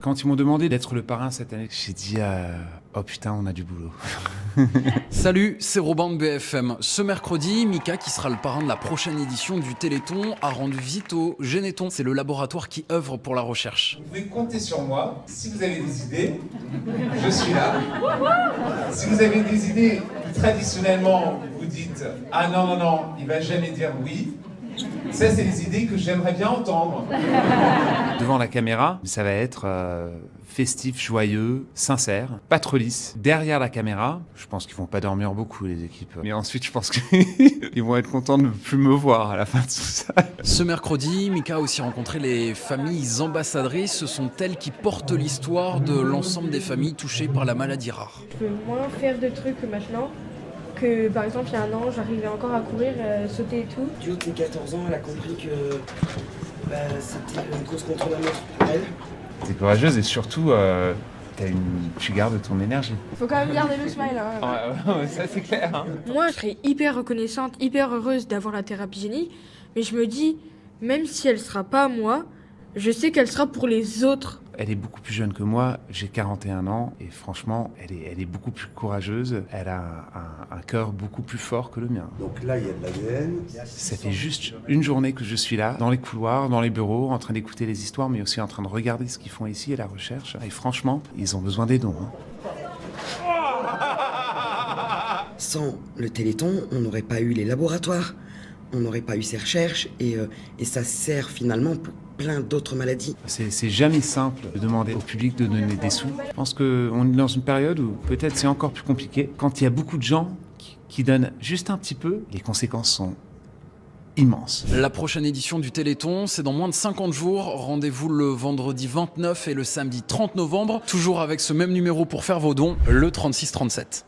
Quand ils m'ont demandé d'être le parrain cette année, j'ai dit oh putain, on a du boulot. Salut, c'est Robin de BFM. Ce mercredi, Mika, qui sera le parrain de la prochaine édition du Téléthon, a rendu visite au Généthon. C'est le laboratoire qui œuvre pour la recherche. Vous pouvez compter sur moi. Si vous avez des idées, je suis là. Si vous avez des idées que traditionnellement vous dites ah non, il va jamais dire oui. Ça, c'est les idées que j'aimerais bien entendre. Devant la caméra, ça va être festif, joyeux, sincère, pas trop lisse. Derrière la caméra, je pense qu'ils vont pas dormir beaucoup, les équipes. Mais ensuite, je pense qu'ils vont être contents de ne plus me voir à la fin de tout ça. Ce mercredi, Mika a aussi rencontré les familles ambassadrices. Ce sont elles qui portent l'histoire de l'ensemble des familles touchées par la maladie rare. Je peux moins faire de trucs maintenant. Que par exemple il y a un an j'arrivais encore à courir, sauter et tout. Du haut de ses 14 ans, elle a compris que c'était une cause contre la montre pour elle. T'es courageuse et surtout, tu gardes ton énergie. Faut quand même garder le smile. Hein. Ouais, ça c'est clair. Hein. Moi je serais hyper reconnaissante, hyper heureuse d'avoir la thérapie génie, mais je me dis, même si elle sera pas à moi, je sais qu'elle sera pour les autres. Elle est beaucoup plus jeune que moi, j'ai 41 ans et franchement, elle est beaucoup plus courageuse, elle a un cœur beaucoup plus fort que le mien. Donc là, il y a de l'ADN. Ça fait juste une journée que je suis là, dans les couloirs, dans les bureaux, en train d'écouter les histoires, mais aussi en train de regarder ce qu'ils font ici et la recherche. Et franchement, ils ont besoin des dons. Hein. Sans le Téléthon, on n'aurait pas eu les laboratoires, on n'aurait pas eu ces recherches et ça sert finalement pour plein d'autres maladies. C'est jamais simple de demander au public de donner des sous. Je pense qu'on est dans une période où peut-être c'est encore plus compliqué. Quand il y a beaucoup de gens qui donnent juste un petit peu, les conséquences sont immenses. La prochaine édition du Téléthon, c'est dans moins de 50 jours. Rendez-vous le vendredi 29 et le samedi 30 novembre. Toujours avec ce même numéro pour faire vos dons, le 3637.